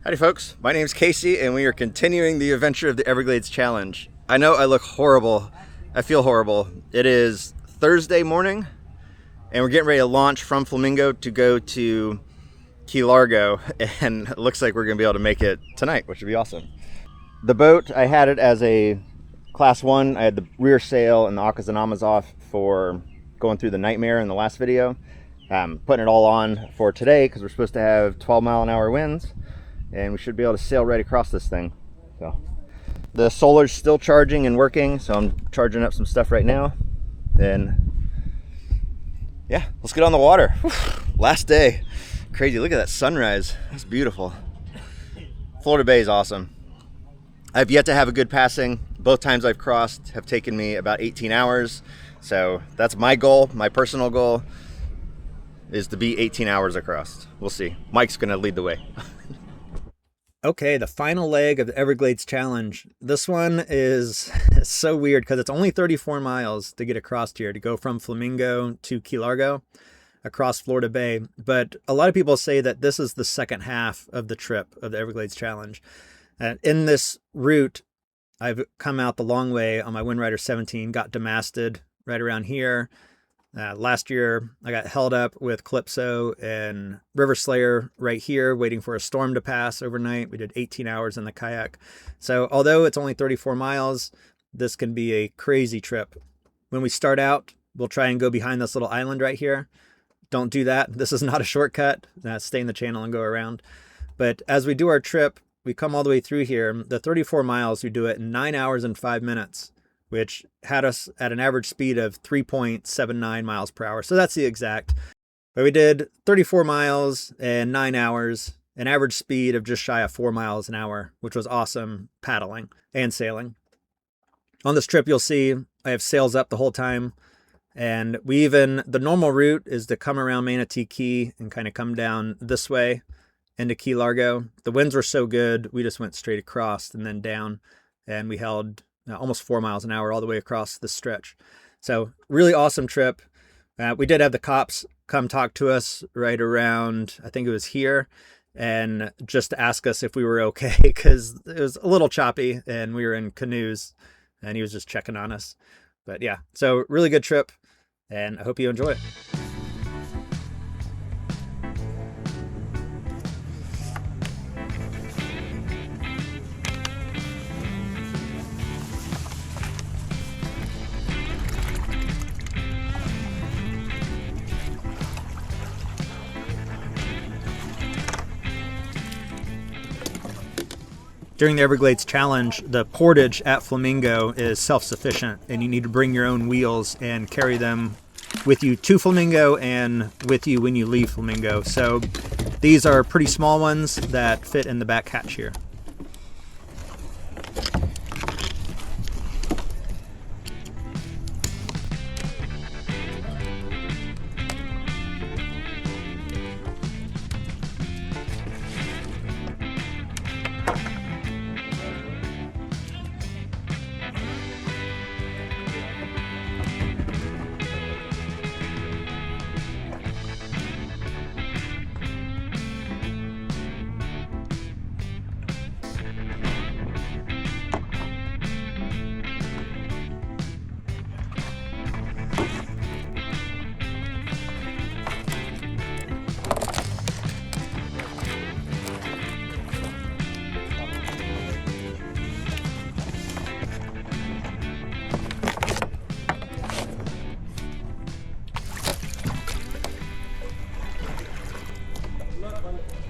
Howdy folks, my name's Casey and we are continuing the adventure of the Everglades Challenge. I know I look horrible, I feel horrible. It is Thursday morning and we're getting ready to launch from Flamingo to go to Key Largo, and it looks like we're going to be able to make it tonight, which would be awesome. The boat, I had it as a class 1. I had the rear sail and the Akas and Amas off for going through the Nightmare in the last video. Putting it all on for today because we're supposed to have 12-mile-an-hour winds. And we should be able to sail right across this thing. So the solar's still charging and working, so I'm charging up some stuff right now. Then yeah, let's get on the water. Whew. Last day. Crazy, look at that sunrise. That's beautiful. Florida Bay is awesome. I've yet to have a good passing. Both times I've crossed have taken me about 18 hours. So that's my goal, my personal goal is to be 18 hours across. We'll see. Mike's gonna lead the way. Okay, the final leg of the Everglades Challenge. This one is so weird because it's only 34 miles to get across here, to go from Flamingo to Key Largo across Florida Bay. But a lot of people say that this is the second half of the trip of the Everglades Challenge. In this route, I've come out the long way on my Windrider 17, got demasted right around here. Last year, I got held up with Calypso and River Slayer right here, waiting for a storm to pass overnight. We did 18 hours in the kayak. So although it's only 34 miles, this can be a crazy trip. When we start out, we'll try and go behind this little island right here. Don't do that. This is not a shortcut. Stay in the channel and go around. But as we do our trip, we come all the way through here. The 34 miles, we do it in 9 hours and 5 minutes. Which had us at an average speed of 3.79 miles per hour. So that's the exact. But we did 34 miles in 9 hours, an average speed of just shy of 4 miles an hour, which was awesome paddling and sailing. On this trip, you'll see I have sails up the whole time. And the normal route is to come around Manatee Key and kind of come down this way into Key Largo. The winds were so good, we just went straight across and then down. And we held almost 4 miles an hour all the way across this stretch. So really awesome trip. We did have the cops come talk to us right around, I think it was here, and just to ask us if we were okay, because it was a little choppy and we were in canoes and he was just checking on us. But yeah, so really good trip and I hope you enjoy it. During the Everglades Challenge, the portage at Flamingo is self-sufficient and you need to bring your own wheels and carry them with you to Flamingo and with you when you leave Flamingo. So these are pretty small ones that fit in the back hatch here.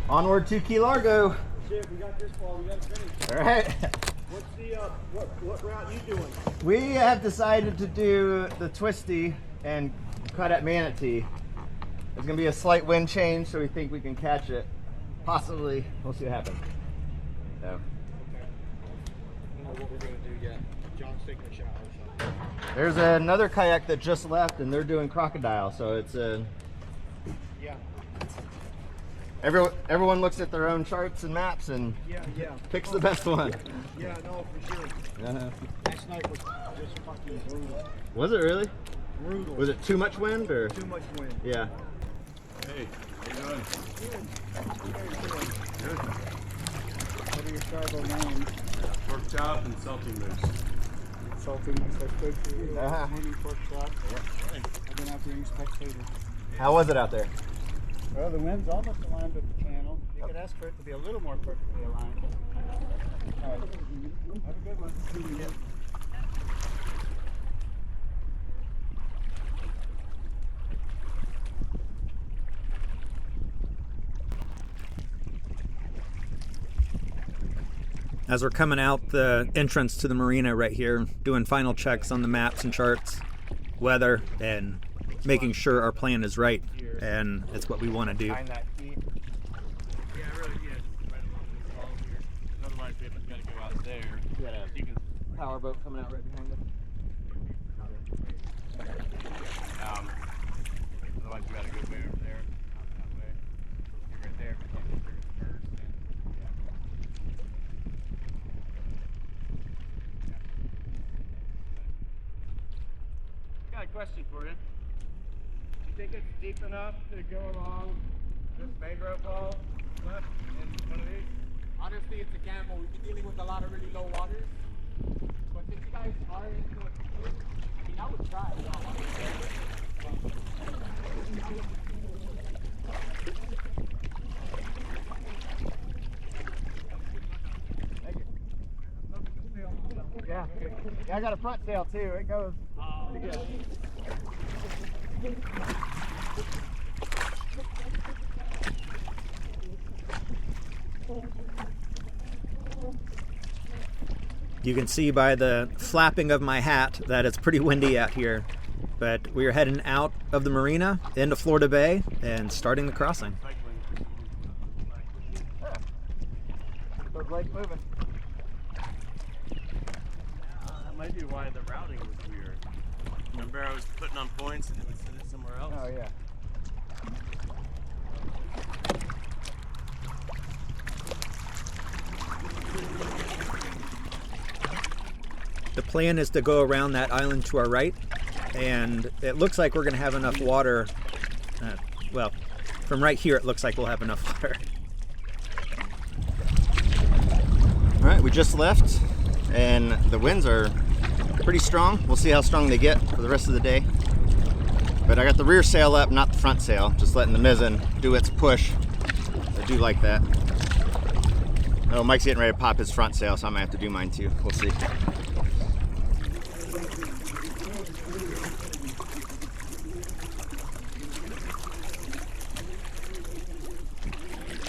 Onward to Key Largo. Shit, we got this far, we gotta finish. All right. What's the, what route you doing? We have decided to do the twisty and cut at Manatee. There's gonna be a slight wind change, so we think we can catch it. Possibly, we'll see what happens. So. Okay. I don't know what we're gonna do yet. John's taking a shower, so. There's another kayak that just left and they're doing crocodile, so it's a... Yeah. Everyone looks at their own charts and maps and picks the best one. Yeah, no, for sure. Last night was just fucking brutal. Was it really? Brutal. Was it too much wind or? Too much wind. Yeah. Hey, how you doing? Good. Good. tribal name. Pork chop and salty moose. Salty moose, that's good for you. Uh-huh. Morning pork chop. I've been out doing spectators. How was it out there? Well, the wind's almost aligned with the channel. You could ask for it to be a little more perfectly aligned. All right. Have a good one. Yeah. As we're coming out the entrance to the marina right here, doing final checks on the maps and charts, weather, and making sure our plan is right and it's what we want to do. Find that key. Yeah, really, right along this wall here. Otherwise, we have got to go out there. Yeah, You can, powerboat coming out right behind us. otherwise, we got to go way over there. Out that way. You're right there, but you can figure it first. Got a question for you. Do you think it's deep enough to go along this mangrove wall left in one of these? Honestly, it's a gamble. We've been dealing with a lot of really low waters. But if you guys are into it, I mean, I would try. Yeah. Yeah, I got a front sail too. It goes pretty good. You can see by the flapping of my hat that it's pretty windy out here, but we are heading out of the marina into Florida Bay and starting the crossing. Those legs moving. That might be why the routing was weird. Remember, I was putting on points and it would send it somewhere else? Oh, yeah. The plan is to go around that island to our right, and it looks like we're going to have enough water. Well, from right here, it looks like we'll have enough water. All right, we just left, and the winds are pretty strong. We'll see how strong they get for the rest of the day. But I got the rear sail up, not the front sail, just letting the mizzen do its push. I do like that. Oh, Mike's getting ready to pop his front sail, so I might have to do mine too. We'll see.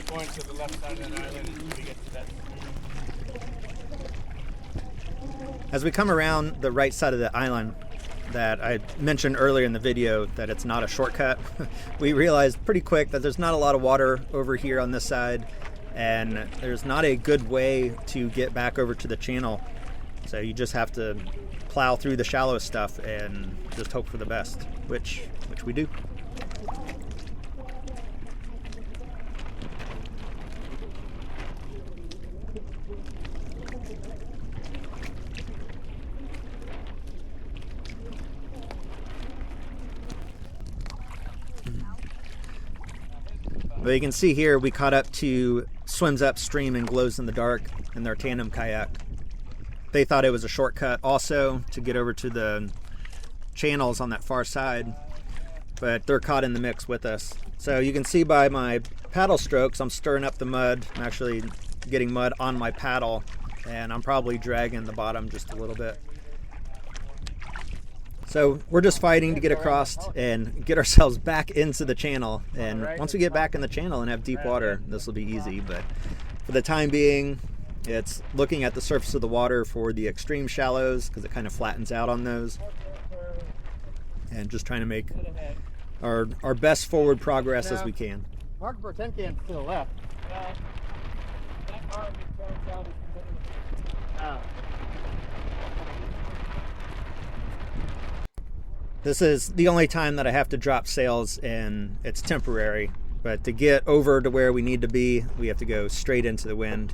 Going to the left side of that island until we get to that. As we come around the right side of the island that I mentioned earlier in the video that it's not a shortcut, we realized pretty quick that there's not a lot of water over here on this side, and there's not a good way to get back over to the channel. So you just have to plow through the shallow stuff and just hope for the best, which we do. But you can see here we caught up to Swims Upstream and Glows in the Dark in their tandem kayak. They thought it was a shortcut also to get over to the channels on that far side, but they're caught in the mix with us. So you can see by my paddle strokes, I'm stirring up the mud. I'm actually getting mud on my paddle, and I'm probably dragging the bottom just a little bit. So we're just fighting to get across and get ourselves back into the channel. And once we get back in the channel and have deep water, this will be easy. But for the time being, it's looking at the surface of the water for the extreme shallows because it kind of flattens out on those. And just trying to make our best forward progress as we can. Mark for 10 cans to the left. That arm turns out is completely. This is the only time that I have to drop sails, and it's temporary. But to get over to where we need to be, we have to go straight into the wind.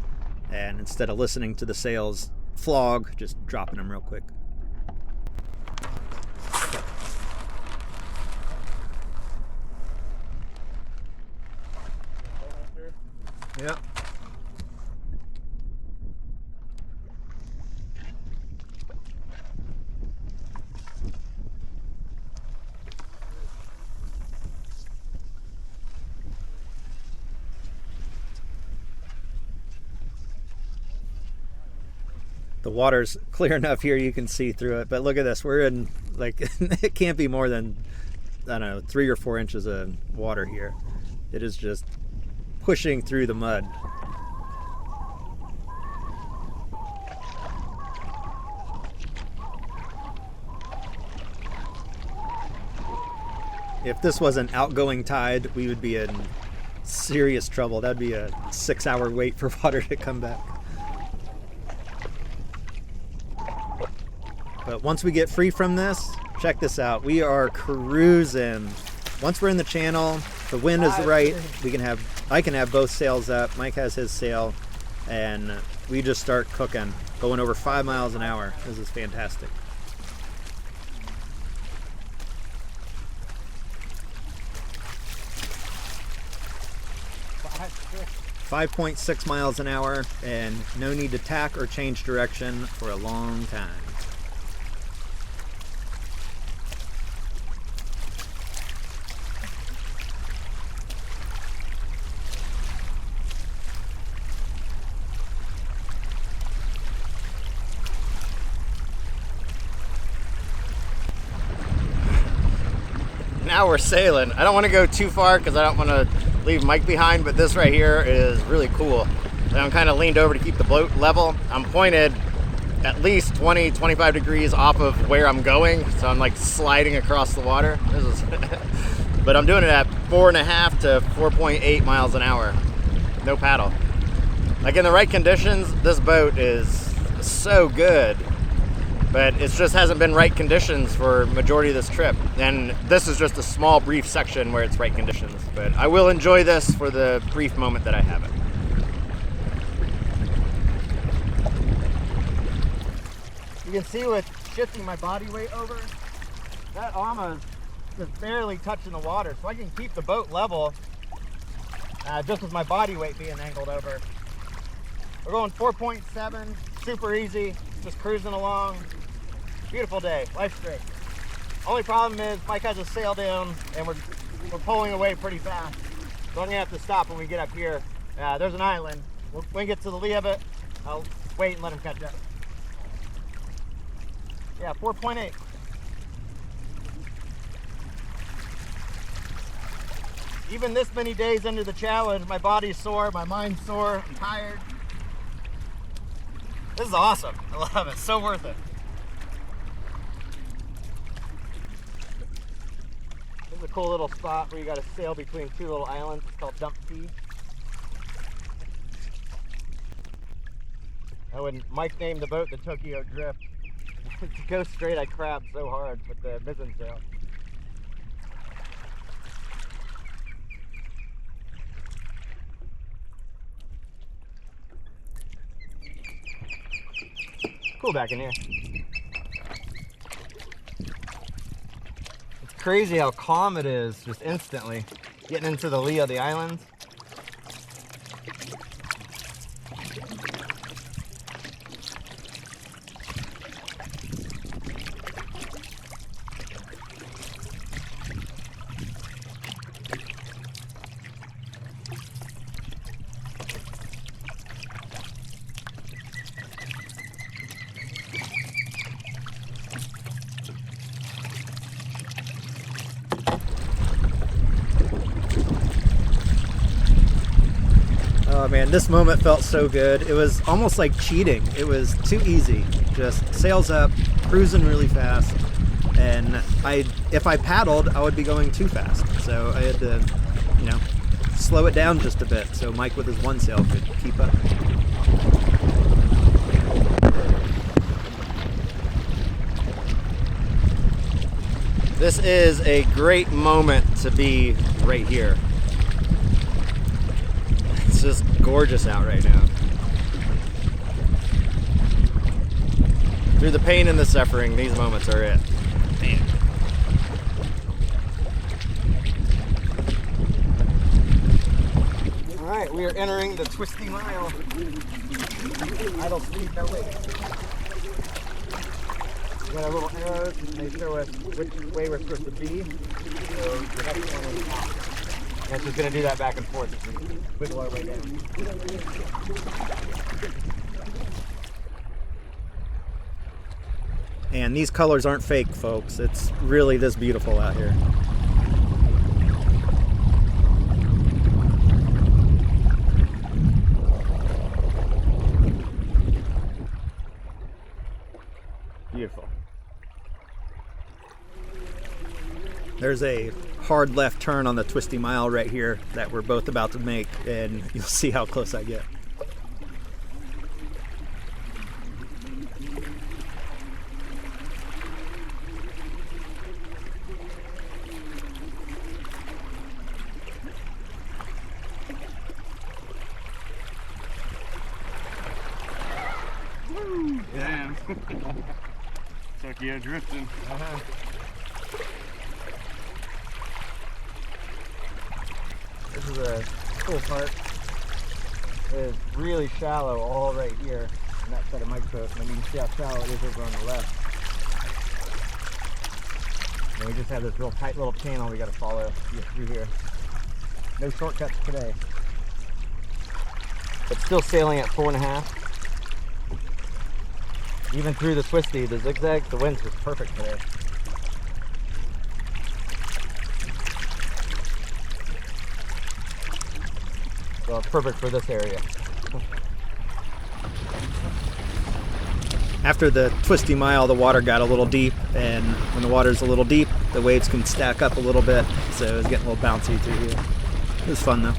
And instead of listening to the sails flog, just dropping them real quick. Yep. The water's clear enough here you can see through it, but look at this. We're in, like, it can't be more than, I don't know, 3 or 4 inches of water here. It is just pushing through the mud. If this was an outgoing tide, we would be in serious trouble. That'd be a 6-hour wait for water to come back. But once we get free from this, check this out. We are cruising. Once we're in the channel, the wind is right. I can have both sails up. Mike has his sail, and we just start cooking, going over 5 miles an hour. This is fantastic. Five, 5.6 miles an hour, and no need to tack or change direction for a long time. Now we're sailing. I don't want to go too far because I don't want to leave Mike behind, but this right here is really cool. And I'm kind of leaned over to keep the boat level. I'm pointed at least 20-25 degrees off of where I'm going, so I'm like sliding across the water. This is but I'm doing it at 4.5 to 4.8 miles an hour. No paddle. Like, in the right conditions, this boat is so good. But it just hasn't been right conditions for majority of this trip. And this is just a small, brief section where it's right conditions. But I will enjoy this for the brief moment that I have it. You can see with shifting my body weight over, that almost just barely touching the water. So I can keep the boat level just with my body weight being angled over. We're going 4.7, super easy, just cruising along. Beautiful day, life's great. Only problem is Mike has a sail down and we're pulling away pretty fast. So I'm gonna have to stop when we get up here. There's an island. When we get to the lee of it, I'll wait and let him catch up. Yeah, 4.8. Even this many days into the challenge, my body's sore, my mind's sore, I'm tired. This is awesome. I love it. So worth it. This is a cool little spot where you got to sail between 2 little islands. It's called Dump Key. And when Mike named the boat the Tokyo Drift, to go straight, I crabbed so hard with the mizzen sail. Cool back in here. It's crazy how calm it is just instantly getting into the lee of the islands. Oh man, this moment felt so good. It was almost like cheating. It was too easy. Just sails up, cruising really fast. And if I paddled, I would be going too fast. So I had to, slow it down just a bit so Mike with his one sail could keep up. This is a great moment to be right here. It's just gorgeous out right now. Through the pain and the suffering, these moments are it. Man. All right, we are entering the twisty mile. Idle speed, no weight. We got our little arrows, and they show us which way we're supposed to be. So the next one is off. And it's just going to do that back and forth as we wiggle our way down. And these colors aren't fake, folks. It's really this beautiful out here. Beautiful. There's a hard left turn on the twisty mile right here that we're both about to make, and you'll see how close I get. Damn. Took you drifting. This is a cool part. It's really shallow all right here on that side of my coat, and then you can see how shallow it is over on the left. And we just have this real tight little channel we got to follow to get through here. No shortcuts today. But still sailing at 4.5. Even through the twisty, the zigzag, the wind's just perfect today. So it's perfect for this area. After the twisty mile, the water got a little deep, and when the water's a little deep, the waves can stack up a little bit, so it was getting a little bouncy through here. It was fun though.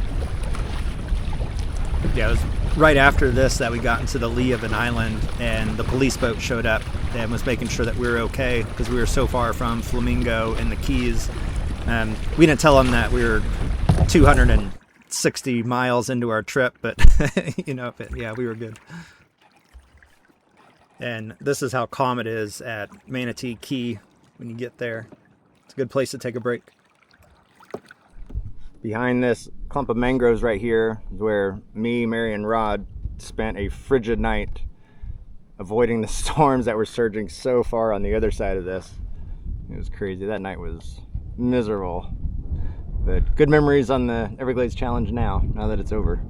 Yeah, it was right after this that we got into the lee of an island, and the police boat showed up and was making sure that we were okay because we were so far from Flamingo and the Keys. We didn't tell them that we were 260 miles into our trip, but you know, yeah, we were good. And this is how calm it is at Manatee Key when you get there. It's a good place to take a break. Behind this clump of mangroves right here is where me, Mary, and Rod spent a frigid night avoiding the storms that were surging so far on the other side of this. It was crazy. That night was miserable. But good memories on the Everglades Challenge now that it's over.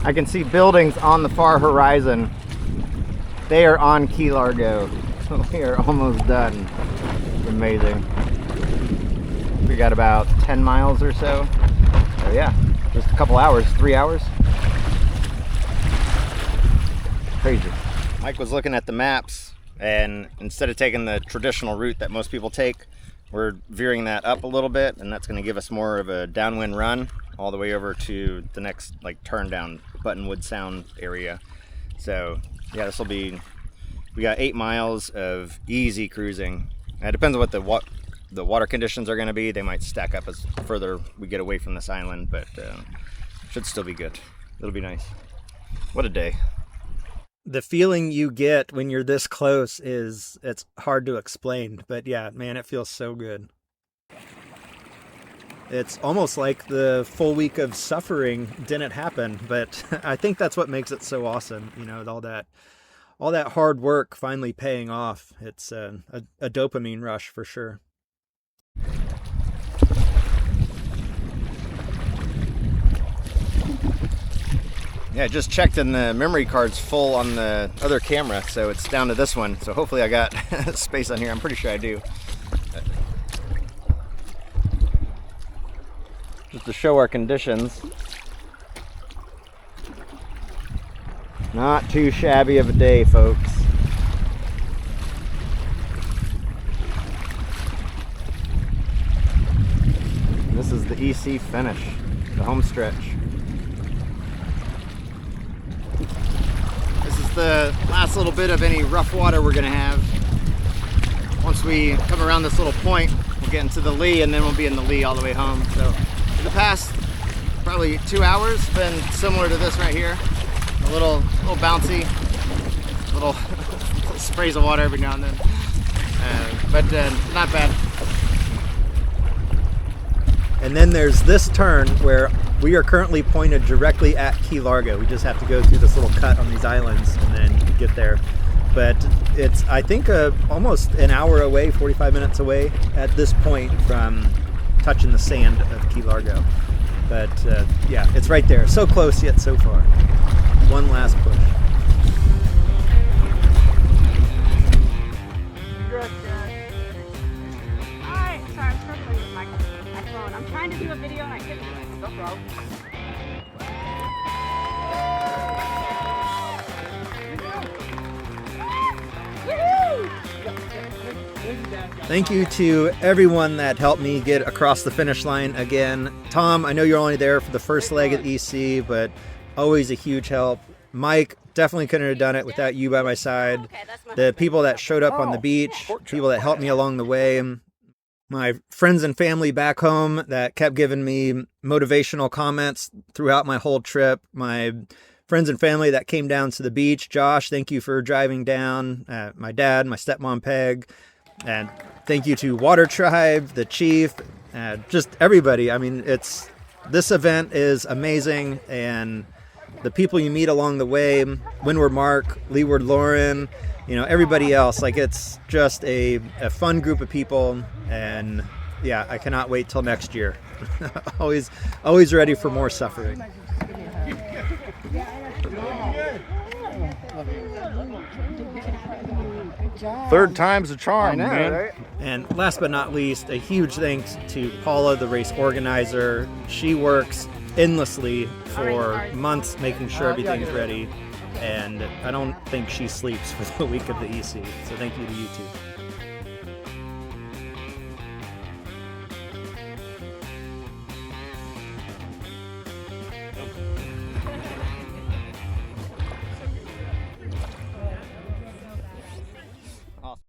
I can see buildings on the far horizon. They are on Key Largo. So we are almost done. It's amazing. We got about 10 miles or so. So yeah, just a couple hours, 3 hours. Crazy. Mike was looking at the maps, and instead of taking the traditional route that most people take, we're veering that up a little bit, and that's going to give us more of a downwind run all the way over to the next turn down Buttonwood Sound area. So yeah, this will be, we got 8 miles of easy cruising. And it depends on what the water conditions are going to be. They might stack up as further we get away from this island, but should still be good. It'll be nice. What a day. The feeling you get when you're this close it's hard to explain, but yeah, man, it feels so good. It's almost like the full week of suffering didn't happen, but I think that's what makes it so awesome. You know, all that hard work finally paying off. It's a dopamine rush for sure. Yeah, just checked and the memory card's full on the other camera, so it's down to this one. So hopefully I got space on here. I'm pretty sure I do. Just to show our conditions. Not too shabby of a day, folks. This is the EC finish, the home stretch. This is the last little bit of any rough water we're gonna have. Once we come around this little point, we'll get into the lee, and then we'll be in the lee all the way home. So for the past probably 2 hours, it's been similar to this right here. A little bouncy, little sprays of water every now and then, but not bad. And then there's this turn where we are currently pointed directly at Key Largo. We just have to go through this little cut on these islands and then get there. But it's, I think, almost an hour away, 45 minutes away at this point from touching the sand of Key Largo. But yeah, it's right there. So close yet so far. One last push. No problem. Thank you to everyone that helped me get across the finish line again. Tom, I know you're only there for the first leg at EC, but always a huge help. Mike, definitely couldn't have done it without you by my side. The people that showed up on the beach, people that helped me along the way, my friends and family back home that kept giving me motivational comments throughout my whole trip, my friends and family that came down to the beach. Josh, thank you for driving down. My dad, my stepmom Peg, and thank you to Water Tribe, the chief, just everybody. I mean, this event is amazing, and the people you meet along the way, Windward Mark, Leeward Lauren, everybody else, like, it's just a fun group of people, and yeah, I cannot wait till next year. always ready for more suffering. Third time's a charm, I know, man. right? And last but not least, a huge thanks to Paula, the race organizer. She works endlessly for months making sure everything's ready, and I don't think she sleeps for the week of the EC. So thank you to you two.